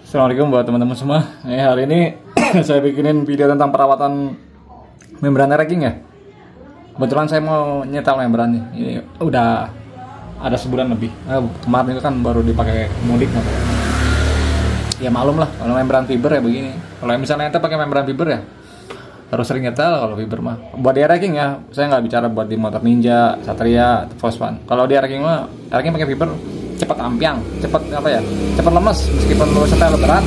Assalamualaikum buat teman-teman semua. Hari ini saya bikinin video tentang perawatan membran racking ya. Kebetulan saya mau nyetel membran nih. Ini udah ada sebulan lebih. Kemarin itu kan baru dipakai mudik motor. Ya malum lah kalau membran fiber ya begini. Kalau misalnya ente pakai membran fiber ya harus sering nyetel kalau fiber mah. Buat di racking ya, saya nggak bicara buat di motor Ninja, Satria, Fospan. Kalau di racking mah, racking pakai fiber cepat ampiang, cepat apa ya, cepat lemes meskipun lo setel berat,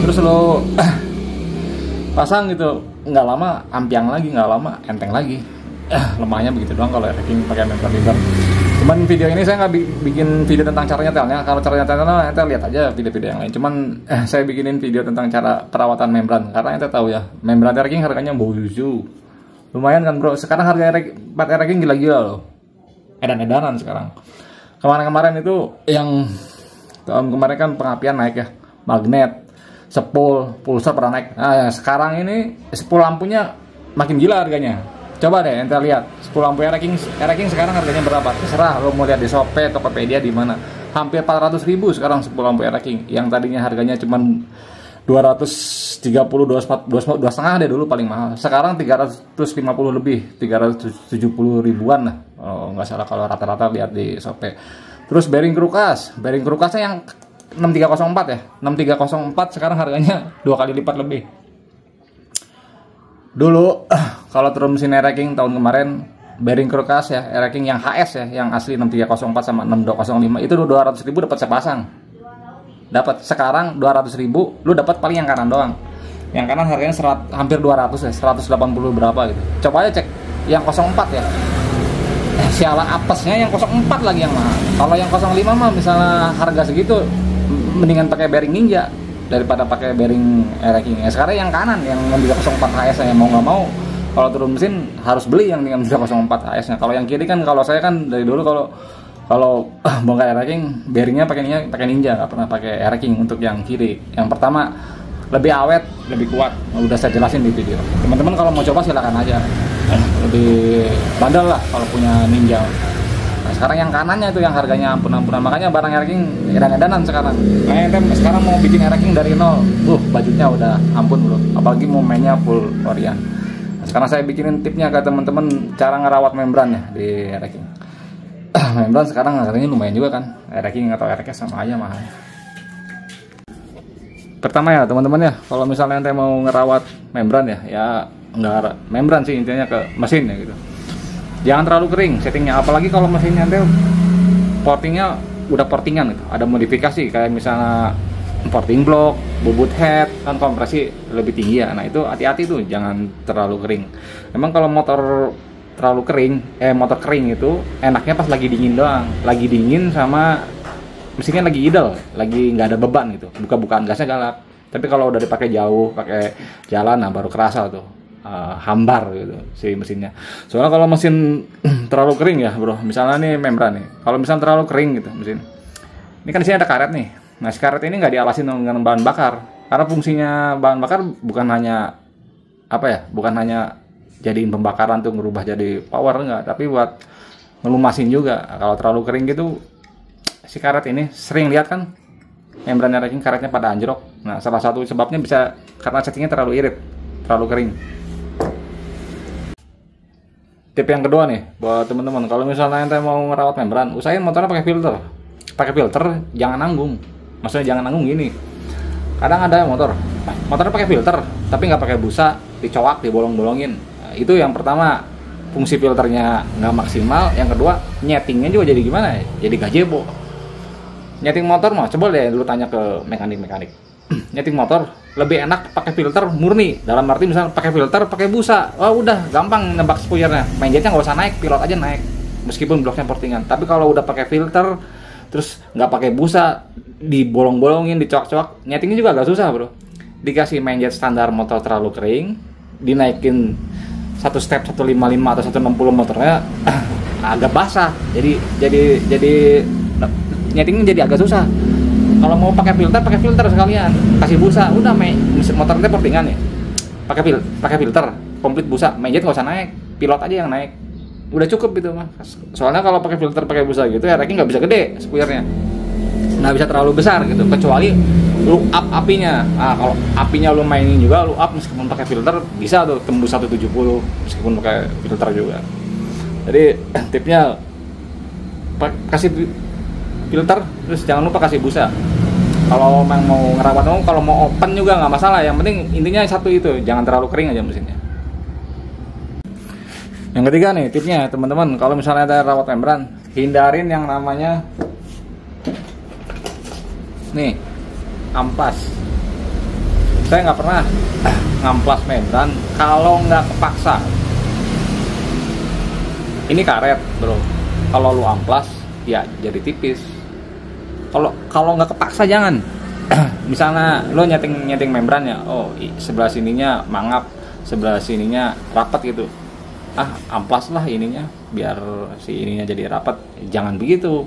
terus lo pasang gitu nggak lama ampiang lagi, nggak lama enteng lagi. Lemahnya begitu doang kalau racking pakai membran fiber. Cuman video ini saya nggak bikin video tentang cara nyetelnya. Kalau cara nyetelnya ente lihat aja video-video yang lain. Cuman saya bikinin video tentang cara perawatan membran karena ente tahu ya, membran racking harganya bozu. Lumayan kan bro, sekarang harga racking gila-gila loh, edan-edanan sekarang. Kemarin itu yang tahun kemarin kan pengapian naik ya, magnet, sepul, pulsa pernah naik. Nah sekarang ini sepul lampunya makin gila harganya. Coba deh ente lihat sepul lampu racking sekarang harganya berapa? Terserah lo mau lihat di Shopee, Tokopedia di mana. Hampir 400.000 sekarang sepul lampu racking. Yang tadinya harganya cuma 230, 2,5 deh dulu paling mahal. Sekarang 350 lebih, 370 ribuan lah. Oh, nggak salah kalau rata-rata lihat di Shopee. Terus bearing krukasnya yang 6304 ya. 6304 sekarang harganya 2 kali lipat lebih. Dulu kalau turun mesin racking tahun kemarin bearing krukas ya, racking yang HS ya, yang asli 6304 sama 6205 itu 200.000 dapat sepasang. Dapat sekarang 200.000 lu dapat paling yang kanan doang. Yang kanan harganya hampir 200 ya, 180 berapa gitu. Coba aja cek yang 04 ya. Sialan apesnya yang 04 lagi yang mahal. Kalau yang 05 mah misalnya harga segitu mendingan pakai bearing Ninja daripada pakai bearing racking. Ya sekarang yang kanan yang 304 HS yang mau nggak mau kalau turun mesin harus beli yang 304 HS nya. Kalau yang kiri kan kalau saya kan dari dulu kalau bongkar racking bearingnya pakai Ninja, nggak pernah pakai racking untuk yang kiri. Yang pertama lebih awet, lebih kuat. Udah saya jelasin di video. Teman-teman kalau mau coba silakan aja. Lebih bandel lah kalau punya Ninja. Nah, sekarang yang kanannya itu yang harganya ampun-ampunan. Makanya barang racking edan-edanan sekarang. Nah, sekarang mau bikin racking dari nol. Budgetnya udah ampun bro. Apalagi mau mainnya full Korean. Nah, sekarang saya bikinin tipnya ke teman-teman cara ngerawat membran ya di racking. Membran sekarang harganya lumayan juga kan. Racking atau RX sama aja mahal. Pertama ya teman-teman ya, kalau misalnya ente mau ngerawat membran ya nggak membran sih intinya ke mesin ya gitu. Jangan terlalu kering settingnya, apalagi kalau mesinnya ente portingnya udah portingan gitu. Ada modifikasi kayak misalnya porting block, bobot head, kan kompresi lebih tinggi ya. Nah itu hati-hati tuh, jangan terlalu kering. Memang kalau motor terlalu kering, motor kering itu enaknya pas lagi dingin doang. Lagi dingin sama mesinnya lagi idle, lagi nggak ada beban gitu. Buka-bukaan gasnya galak. Tapi kalau udah dipakai jauh, pakai jalan, nah baru kerasa tuh hambar gitu si mesinnya. Soalnya kalau mesin terlalu kering ya bro, misalnya nih membran nih, kalau misalnya terlalu kering gitu mesin, ini kan di sini ada karet nih. Nah si karet ini nggak dialasin dengan bahan bakar, karena fungsinya bahan bakar bukan hanya bukan hanya jadiin pembakaran tuh ngerubah jadi power enggak, tapi buat ngelumasin juga. Kalau terlalu kering gitu si karet ini sering lihat kan membran racking karetnya pada anjlok. Nah salah satu sebabnya bisa karena settingnya terlalu irit, terlalu kering. Tip yang kedua nih buat teman-teman, kalau misalnya ente mau ngerawat membran, usahain motornya pakai filter. Pakai filter jangan nanggung. Maksudnya jangan nanggung gini. Kadang ada motornya pakai filter tapi nggak pakai busa, dicoak, dibolong-bolongin. Nah, itu yang pertama, fungsi filternya nggak maksimal. Yang kedua, nyetingnya juga jadi gimana ya? Jadi gazebo. Nyeting motor mah coba deh dulu tanya ke mekanik. Nyeting motor lebih enak pakai filter murni. Dalam arti misalnya pakai filter, pakai busa, udah gampang nebak spoilernya. Mainjetnya nggak usah naik, pilot aja naik. Meskipun bloknya portingan. Tapi kalau udah pakai filter, terus nggak pakai busa, dibolong-bolongin, dicoak-coak, nyetingnya juga agak susah bro. Dikasih mainjet standar motor terlalu kering, dinaikin satu step 155 atau 160 motornya agak basah. Jadi nyetingnya jadi agak susah. Kalau mau pakai filter sekalian, kasih busa, udah motornya portingan ya. Pakai filter, komplit busa, mainjet nggak usah naik, pilot aja yang naik. Udah cukup gitu mah. Soalnya kalau pakai filter pakai busa gitu ya racking nggak bisa gede spoilernya. nggak bisa terlalu besar gitu, kecuali lu up apinya. Nah, kalau apinya lu mainin juga, lu up meskipun pakai filter bisa tuh tembus 170 meskipun pakai filter juga. Jadi tipnya kasih filter, terus jangan lupa kasih busa. Kalau memang mau ngerawat, kalau mau open juga nggak masalah. Yang penting intinya satu itu, jangan terlalu kering aja mesinnya. Yang ketiga nih tipnya teman-teman, kalau misalnya ada rawat membran, hindarin yang namanya nih amplas. Saya nggak pernah ngamplas membran kalau nggak kepaksa. Ini karet bro, kalau lu amplas ya jadi tipis. Kalau nggak kepaksa jangan. Misalnya lo nyeting membrannya, oh sebelah sininya mangap, sebelah sininya rapat gitu, amplas lah ininya biar si ininya jadi rapat. Jangan begitu,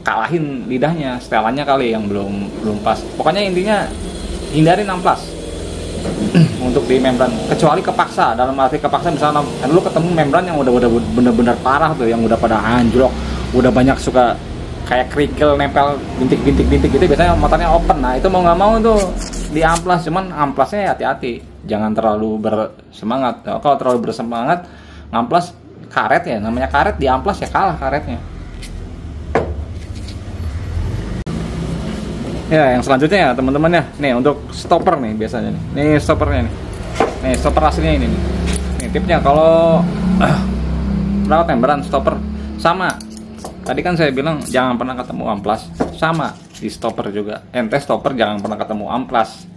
kalahin lidahnya, setelannya kali yang belum pas. Pokoknya intinya hindarin amplas untuk di membran, kecuali kepaksa. Dalam arti kepaksa, misalnya lu ketemu membran yang udah bener-bener parah tuh, yang udah pada anjlok, udah banyak suka kayak kerikil nempel bintik-bintik gitu, biasanya motornya open. Nah itu mau nggak mau tuh di amplas, cuman amplasnya hati-hati, jangan terlalu bersemangat. Nah, kalau terlalu bersemangat ngamplas karet ya, namanya karet, di amplas ya kalah karetnya. Ya, yang selanjutnya ya teman-teman ya, nih untuk stopper nih biasanya nih. Nih stoppernya nih. Nih stopper aslinya ini nih. Nih tipnya kalau rawat membran stopper sama. Tadi kan saya bilang jangan pernah ketemu amplas, sama di stopper juga. Ente stopper jangan pernah ketemu amplas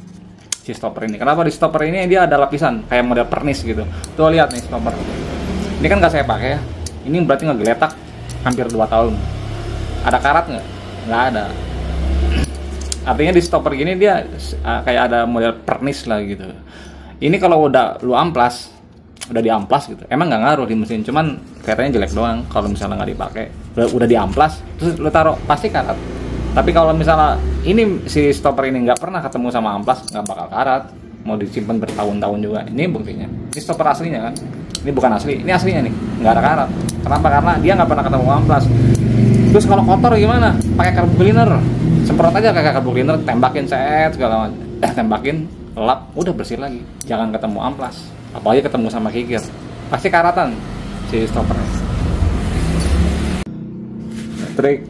si stopper ini. Kenapa di stopper ini dia ada lapisan kayak model pernis gitu. Tuh lihat nih stopper. Ini kan nggak saya pakai ya. Ini berarti ngegeletak hampir 2 tahun. Ada karat nggak? Nggak ada. Artinya di stopper gini dia kayak ada model pernis lah gitu. Ini kalau udah lu amplas, udah diamplas gitu, emang nggak ngaruh di mesin, cuman kelihatannya jelek doang kalau misalnya nggak dipakai. Udah diamplas terus lu taruh, pasti karat. Tapi kalau misalnya ini si stopper ini nggak pernah ketemu sama amplas, nggak bakal karat, mau disimpan bertahun-tahun juga. Ini buktinya, ini stopper aslinya kan, ini bukan asli, ini aslinya nih, nggak ada karat. Kenapa? Karena dia nggak pernah ketemu amplas. Terus kalau kotor gimana? Pakai carbo cleaner, semprot aja kayak carbo cleaner, tembakin segala macam, tembakin, lap, udah bersih lagi. Jangan ketemu amplas, apalagi ketemu sama kikir, pasti karatan si stoppernya. Trik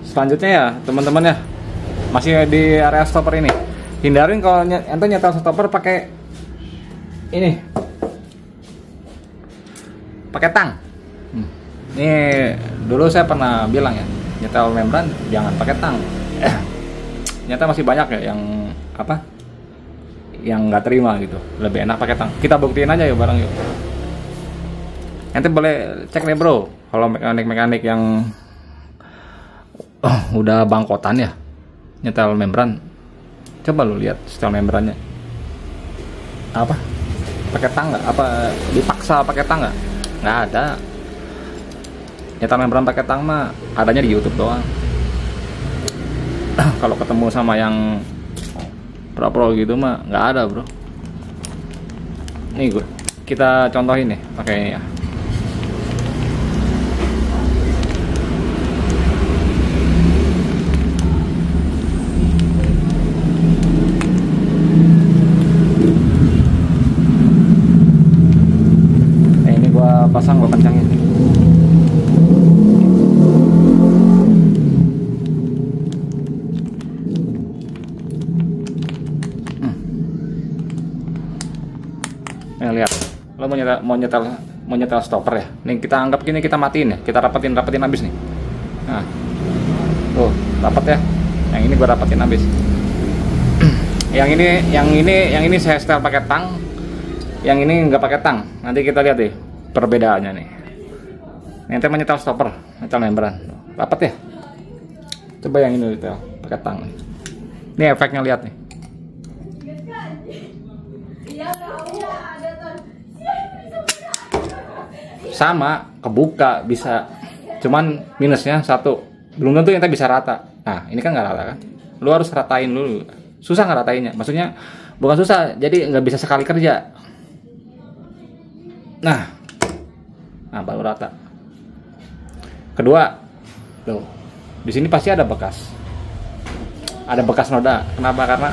selanjutnya ya teman-teman ya, masih di area stopper ini, hindarin kalau ente nyetel stopper pakai ini, pakai tang. Ini dulu saya pernah bilang ya, nyetel membran jangan pakai tang. Nyata masih banyak ya yang apa, yang nggak terima gitu, lebih enak pakai tang. Kita buktiin aja yuk bareng yuk. Nanti boleh cek nih bro, kalau mekanik yang udah bangkotan ya nyetel membran, coba lu lihat setel membrannya apa, pakai tang nggak, apa dipaksa pakai tang nggak ada. Nyetel membran pakai tang mah adanya di YouTube doang. Kalau ketemu sama yang pro gitu mah nggak ada bro. Nih kita contohin nih pakai ini ya. Nah ini gua pasang, gua kencangin. Lihat, lo mau nyetel stopper ya. Nih kita anggap gini, kita matiin ya, kita rapetin habis nih. Nah, tuh rapat ya. Yang ini gua rapetin habis. yang ini saya setel pakai tang, yang ini nggak pakai tang. Nanti kita lihat deh perbedaannya nih. Nanti mau nyetel stopper, nyetel membran, rapat ya. Coba yang ini nyetel pakai tang nih. Ini efeknya, lihat nih. Sama, kebuka bisa, cuman minusnya satu, belum tentu yang bisa rata. Nah ini kan nggak rata kan, lu harus ratain dulu. Susah nggak ratainnya, maksudnya bukan susah, jadi nggak bisa sekali kerja. Nah baru rata. Kedua, tuh di sini pasti ada bekas. ada bekas noda. Kenapa? Karena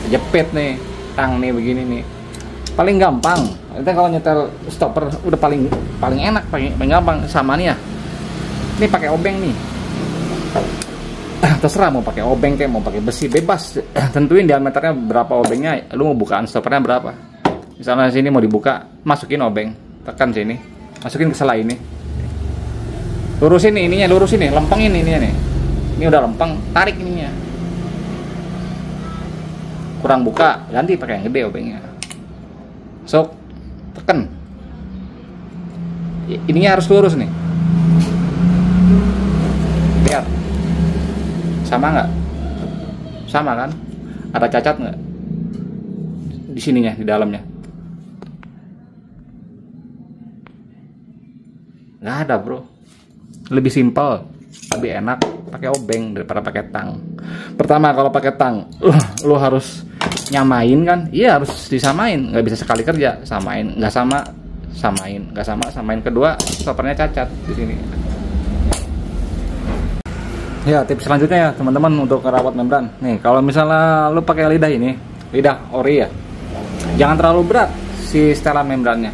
jepit nih, tang nih begini nih. Paling gampang. Kita kalau nyetel stopper udah paling enak, paling gampang sama nih ya. Ini pakai obeng nih. Terserah mau pakai obeng kayak mau pakai besi, bebas. Tentuin diameternya berapa obengnya, lu mau bukaan stoppernya berapa. Misalnya sini mau dibuka, masukin obeng, tekan sini, masukin ke sela ini. Lurusin nih ininya, lurusin nih, lempengin ininya nih. Ini udah lempeng, tarik ininya. Kurang buka, ganti pakai yang gede obengnya. Sok, tekan. Ininya harus lurus nih. Lihat. Sama nggak? Sama kan? Ada cacat nggak? Di sininya, di dalamnya. Nggak ada, bro. Lebih simpel, lebih enak pakai obeng daripada pakai tang. Pertama kalau pakai tang, lo harus nyamain kan? Iya, harus disamain. Nggak bisa sekali kerja, samain. Nggak sama, samain. Nggak sama, samain. Kedua, stoppernya cacat di sini. Ya, tips selanjutnya ya teman-teman untuk merawat membran. Nih, kalau misalnya lu pakai lidah ini, lidah ori ya, jangan terlalu berat si setelan membrannya.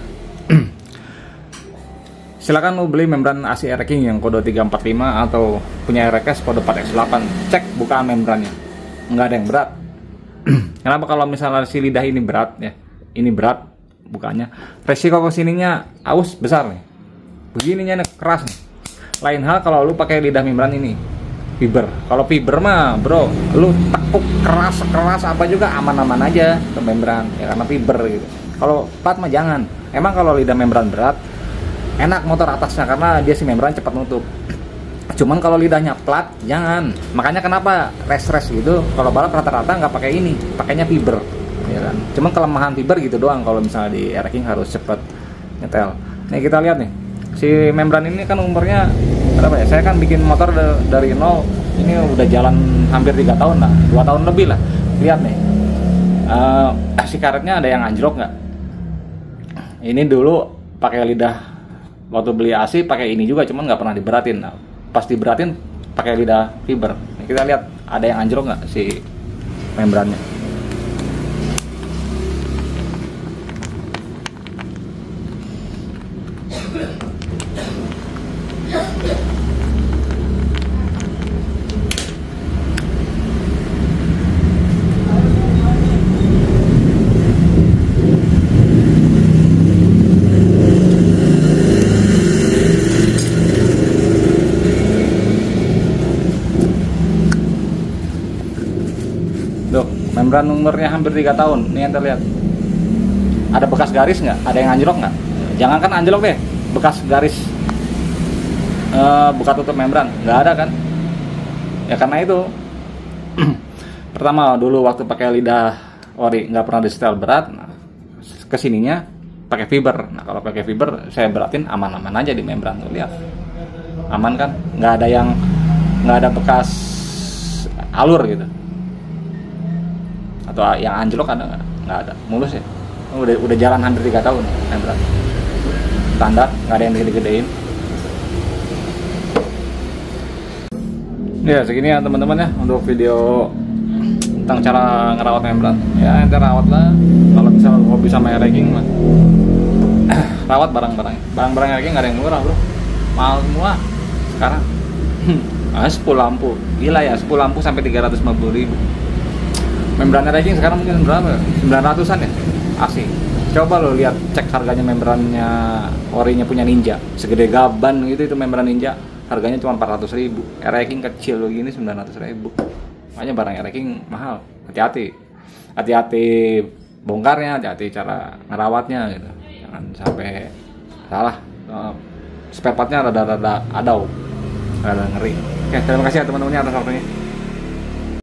Silakan lu beli membran AC Air King yang kode 345 atau punya RKS kode 4X8. Cek bukaan membrannya, nggak ada yang berat. Kenapa? Kalau misalnya si lidah ini berat ya, ini berat bukannya, resiko kesininya aus besar nih. Begininya nih keras nih. Lain hal kalau lu pakai lidah membran ini. Fiber. Kalau fiber mah, bro, lu tekuk keras apa juga aman-aman aja ke membran ya karena fiber gitu. Kalau plat mah jangan. Emang kalau lidah membran berat, enak motor atasnya karena dia si membran cepat nutup. Cuman kalau lidahnya plat, jangan. Makanya kenapa res gitu, kalau balap rata-rata nggak pakai ini, pakainya fiber, ya kan. Cuman kelemahan fiber gitu doang. Kalau misalnya di Air King harus cepet nyetel. Nih kita lihat nih, si membran ini kan umurnya berapa ya? Saya kan bikin motor dari nol, ini udah jalan hampir 3 tahun lah, 2 tahun lebih lah. Lihat nih, si karetnya ada yang anjlok nggak? Ini dulu pakai lidah, waktu beli AC pakai ini juga, cuman nggak pernah diberatin. Nah, pas diberatin pakai lidah fiber. Nih, kita lihat ada yang anjlok nggak si membrannya. Tuh, membran umurnya hampir 3 tahun. Nih yang terlihat. Ada bekas garis nggak? Ada yang anjlok nggak? Jangan kan anjlok deh, bekas garis buka tutup membran nggak ada kan? Ya karena itu. Pertama dulu waktu pakai lidah ori nggak pernah di setel berat. Nah, kesininya pakai fiber. Nah kalau pakai fiber saya beratin aman-aman aja di membran. Tuh lihat, aman kan? Nggak ada bekas alur gitu. Atau yang anjlok ada nggak ada, mulus ya. Udah jalan hampir 3 tahun membran standar, nggak ada yang gede-gedein. Ya segini ya teman-teman ya untuk video tentang cara ngerawat membran ya. Ente rawat lah kalau misalnya hobi sama Air King mah. Rawat barang-barang Air King nggak ada yang murah, bro, mahal semua sekarang. Spool lampu gila ya, spool lampu sampai 350.000. Membran Air King sekarang mungkin berapa? 900-an ya asli. Coba lo lihat, cek harganya membrannya orinya punya Ninja segede gaban gitu, itu membran Ninja harganya cuma 400.000. Air King kecil begini 900.000. Makanya barang Air King mahal. Hati-hati bongkarnya, hati-hati cara ngerawatnya gitu. Jangan sampai salah. Spare partnya rada ngeri. Oke, terima kasih ya teman-temannya atas waktunya.